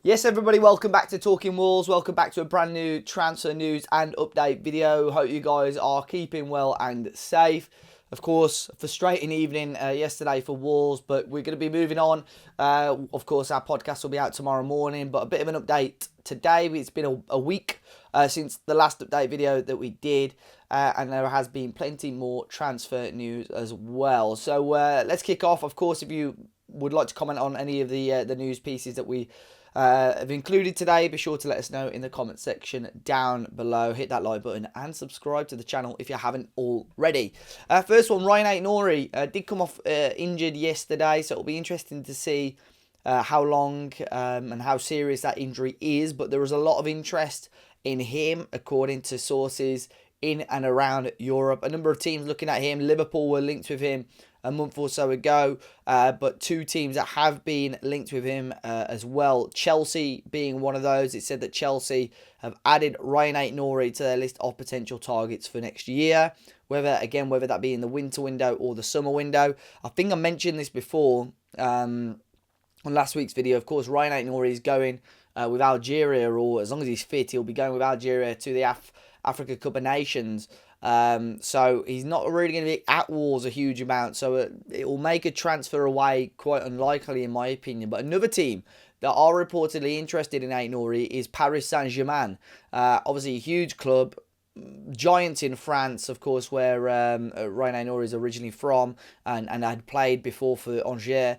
Yes, everybody, welcome back to Talking Wolves. Welcome back to a brand new transfer news and update video. Hope you guys are keeping well and safe. Of course, frustrating evening yesterday for Wolves, but we're going to be moving on. Of course, our podcast will be out tomorrow morning, but a bit of an update today. It's been a week since the last update video that we did, and there has been plenty more transfer news as well. So let's kick off. Of course, if you would like to comment on any of the news pieces that we have included today, be sure to let us know in the comment section down below. Hit that like button and subscribe to the channel if you haven't already. First one, Ait-Nouri did come off injured yesterday, so it'll be interesting to see how long and how serious that injury is. But there was a lot of interest in him, according to sources in and around Europe. A number of teams looking at him. Liverpool were linked with him a month or so ago, but two teams that have been linked with him as well, Chelsea being one of those. It said that Chelsea have added Ait-Nouri to their list of potential targets for next year, whether that be in the winter window or the summer window. I think I mentioned this before on last week's video. Of course, Ait-Nouri is going with Algeria, or as long as he's fit, he'll be going with Algeria to the Africa Cup of Nations. So he's not really going to be at Wolves a huge amount. So it will make a transfer away quite unlikely, in my opinion. But another team that are reportedly interested in Ait-Nouri is Paris Saint-Germain. Obviously, a huge club. Giants in France, of course, where Ait-Nouri is originally from and had played before for Angers.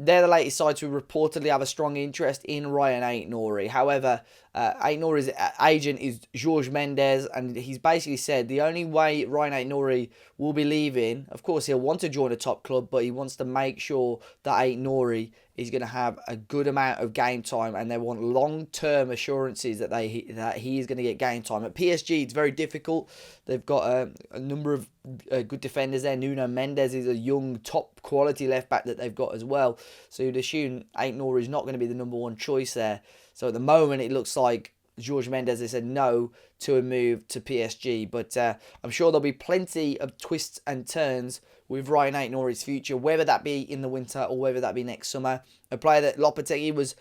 They're the latest side to reportedly have a strong interest in Ait-Nouri. However, Ait-Nouri's agent is Jorge Mendes, and he's basically said the only way Ait-Nouri will be leaving, of course, he'll want to join a top club, but he wants to make sure that Ait-Nouri is going to have a good amount of game time, and they want long-term assurances that he is going to get game time. At PSG, it's very difficult. They've got a number of good defenders there. Nuno Mendes is a young, top-quality left-back that they've got as well. So you'd assume Ait-Nouri is not going to be the number one choice there. So at the moment, it looks like Jorge Mendes has said no to a move to PSG. But I'm sure there'll be plenty of twists and turns with Ait-Nouri's future, whether that be in the winter or whether that be next summer. A player that Lopetegui was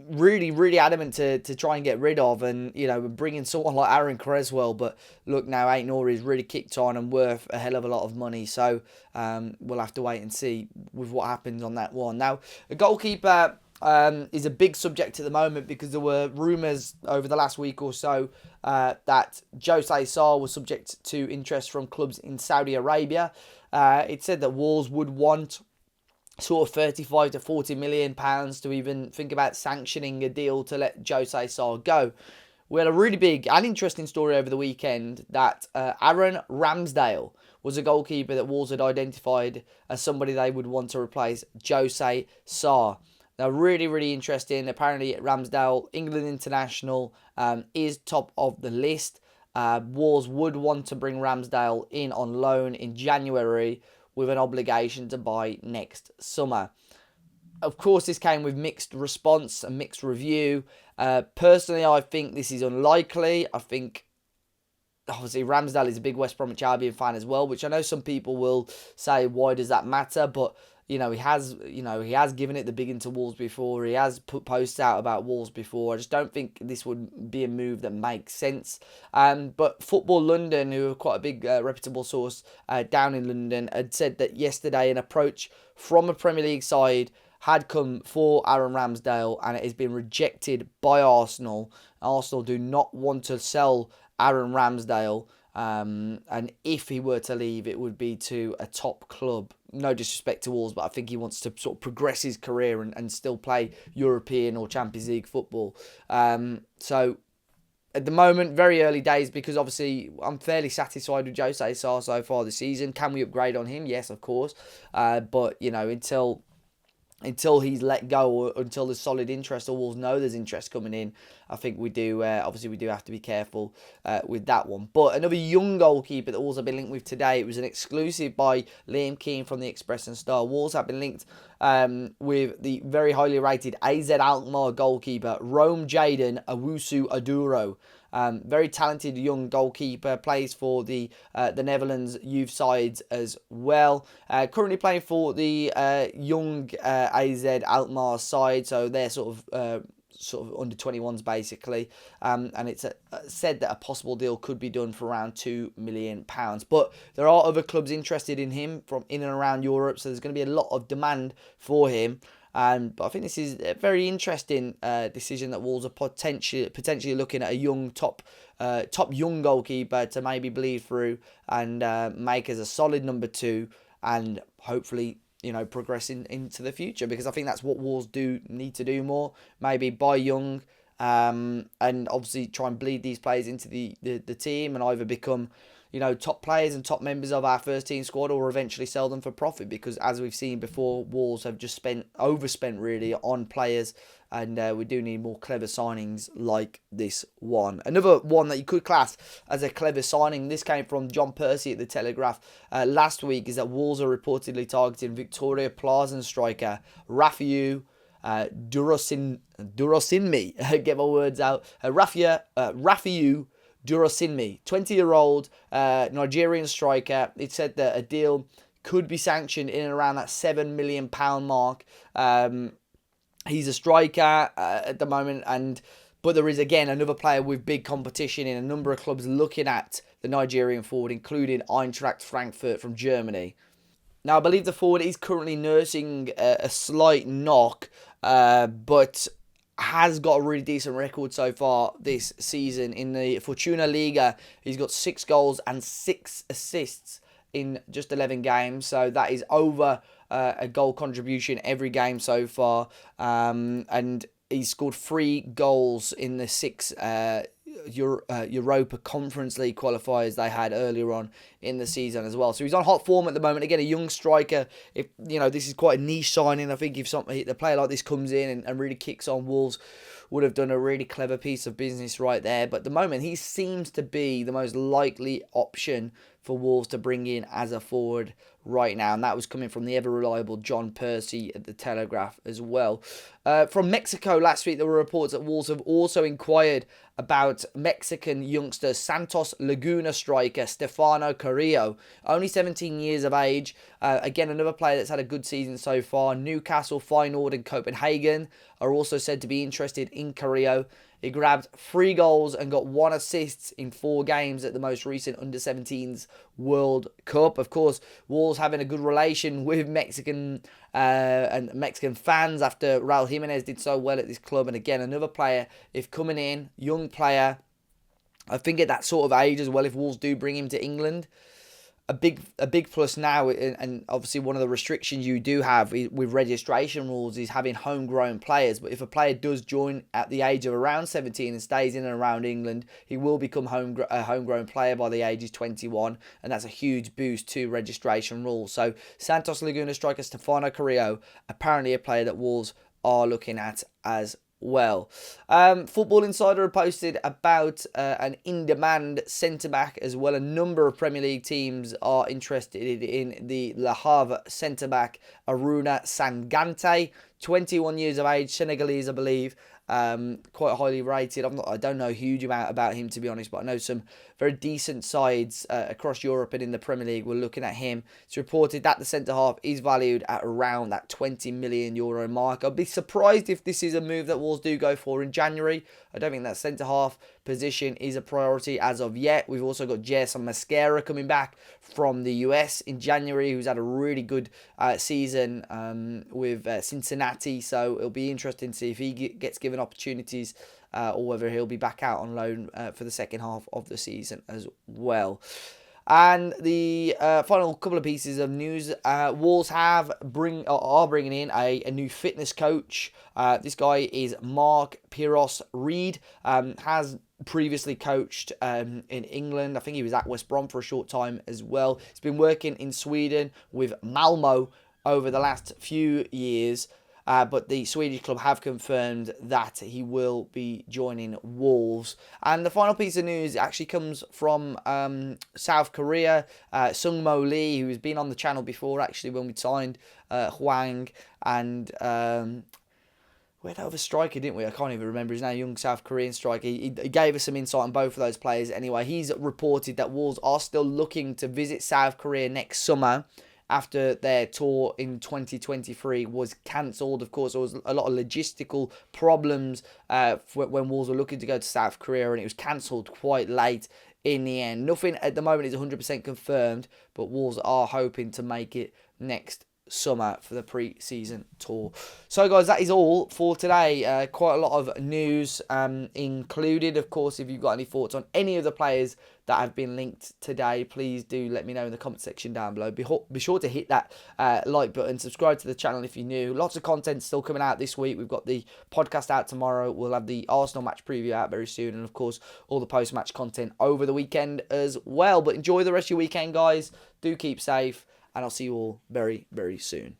really, really adamant to try and get rid of, and bring in someone like Aaron Creswell. But look, now Ait-Nouri is really kicked on and worth a hell of a lot of money. So we'll have to wait and see with what happens on that one. Now, a goalkeeper is a big subject at the moment, because there were rumours over the last week or so that Jose Sarr was subject to interest from clubs in Saudi Arabia. It said that Wolves would want sort of 35 to 40 million pounds to even think about sanctioning a deal to let Jose Sarr go. We had a really big and interesting story over the weekend that Aaron Ramsdale was a goalkeeper that Wolves had identified as somebody they would want to replace Jose Sarr. Now, really, really interesting. Apparently, Ramsdale, England international, is top of the list. Wolves would want to bring Ramsdale in on loan in January with an obligation to buy next summer. Of course, this came with mixed response and mixed review. Personally, I think this is unlikely. I think, obviously, Ramsdale is a big West Bromwich Albion fan as well, which I know some people will say, why does that matter? But he has given it the big into Wolves before. He has put posts out about Wolves before. I just don't think this would be a move that makes sense. But Football London, who are quite a big reputable source down in London, had said that yesterday an approach from a Premier League side had come for Aaron Ramsdale, and it has been rejected by Arsenal. Arsenal do not want to sell Aaron Ramsdale. And if he were to leave, it would be to a top club. No disrespect to Wolves, but I think he wants to sort of progress his career and still play European or Champions League football. So at the moment, very early days, because obviously I'm fairly satisfied with Jose Sarr so far this season. Can we upgrade on him? Yes, of course. But until he's let go, or until there's solid interest, or Wolves know there's interest coming in, I think we do have to be careful with that one. But another young goalkeeper that Wolves have been linked with today, it was an exclusive by Liam Keane from the Express and Star. Wolves have been linked with the very highly rated AZ Alkmaar goalkeeper Rome Jaden Owusu Aduro. Very talented young goalkeeper, plays for the Netherlands youth sides as well. Currently playing for the young AZ Alkmaar side, so they're sort of under 21s basically, and it's said that a possible deal could be done for around £2 million. But there are other clubs interested in him from in and around Europe, so there's going to be a lot of demand for him. But I think this is a very interesting decision that Wolves are potentially looking at a young top young goalkeeper to maybe bleed through and make as a solid number 2, and hopefully progressing into the future, because I think that's what Wolves do need to do more. Maybe buy young, and obviously try and bleed these players into the team and either become top players and top members of our first team squad, or eventually sell them for profit, because as we've seen before, Wolves have just overspent really on players, and we do need more clever signings like this one. Another one that you could class as a clever signing, this came from John Percy at the Telegraph last week, is that Wolves are reportedly targeting Victoria Plazen striker Rafiu Durosinmi. Get my words out. Rafiu Durosinmi, 20-year-old Nigerian striker. It said that a deal could be sanctioned in and around that £7 million mark. He's a striker at the moment, but there is again another player with big competition in a number of clubs looking at the Nigerian forward, including Eintracht Frankfurt from Germany. Now, I believe the forward is currently nursing a slight knock, but has got a really decent record so far this season. In the Fortuna Liga, he's got 6 goals and 6 assists in just 11 games. So that is over a goal contribution every game so far. And he's scored 3 goals in the 6 Europa Conference League qualifiers they had earlier on in the season as well. So he's on hot form at the moment. Again, a young striker. If this is quite a niche signing. I think if a player like this comes in and really kicks on, Wolves would have done a really clever piece of business right there. But at the moment, he seems to be the most likely option for Wolves to bring in as a forward right now, and that was coming from the ever-reliable John Percy at the Telegraph as well. From Mexico last week, there were reports that Wolves have also inquired about Mexican youngster Santos Laguna striker Stefano Carrillo, only 17 years of age. Again, another player that's had a good season so far. Newcastle, Feyenoord and Copenhagen are also said to be interested in Carrillo. He grabbed 3 goals and got 1 assist in 4 games at the most recent Under-17s World Cup. Of course, Wolves having a good relation with Mexican fans after Raul Jimenez did so well at this club. And again, another player, if coming in, young player, I think at that sort of age as well, if Wolves do bring him to England, a big plus now, and obviously one of the restrictions you do have with registration rules is having homegrown players. But if a player does join at the age of around 17 and stays in and around England, he will become a homegrown player by the age of 21, and that's a huge boost to registration rules. So Santos Laguna striker Stefano Carrillo, apparently a player that Wolves are looking at as well. Football Insider posted about an in-demand centre-back as well. A number of Premier League teams are interested in the Le Havre centre-back Aruna Sangante, 21 years of age, Senegalese I believe. Quite highly rated. I don't know a huge amount about him, to be honest, but I know some very decent sides across Europe and in the Premier League were looking at him. It's reported that the centre-half is valued at around that €20 million mark. I'd be surprised if this is a move that Wolves do go for in January. I don't think that centre-half position is a priority as of yet. We've also got Jason Mascara coming back from the US in January, who's had a really good season with Cincinnati. So it'll be interesting to see if he gets given opportunities or whether he'll be back out on loan for the second half of the season as well. And the final couple of pieces of news, Wolves are bringing in a new fitness coach. This guy is Mark Piros Reed, has previously coached in England. I think he was at West Brom for a short time as well. He's been working in Sweden with Malmo over the last few years. But the Swedish club have confirmed that he will be joining Wolves. And the final piece of news actually comes from South Korea. Sung-Mo Lee, who has been on the channel before, actually, when we signed Hwang and we had that other striker, didn't we? I can't even remember his name. Young South Korean striker. He gave us some insight on both of those players. Anyway, he's reported that Wolves are still looking to visit South Korea next summer after their tour in 2023 was cancelled. Of course, there was a lot of logistical problems when Wolves were looking to go to South Korea, and it was cancelled quite late in the end. Nothing at the moment is 100% confirmed, but Wolves are hoping to make it next summer for the pre-season tour. So guys, that is all for today. Quite a lot of news included. Of course, if you've got any thoughts on any of the players that have been linked today, please do let me know in the comment section down below. Be sure to hit that like button, subscribe to the channel if you're new. Lots of content still coming out this week. We've got the podcast out tomorrow. We'll have the Arsenal match preview out very soon, and of course all the post-match content over the weekend as well. But enjoy the rest of your weekend, guys. Do keep safe, and I'll see you all very, very soon.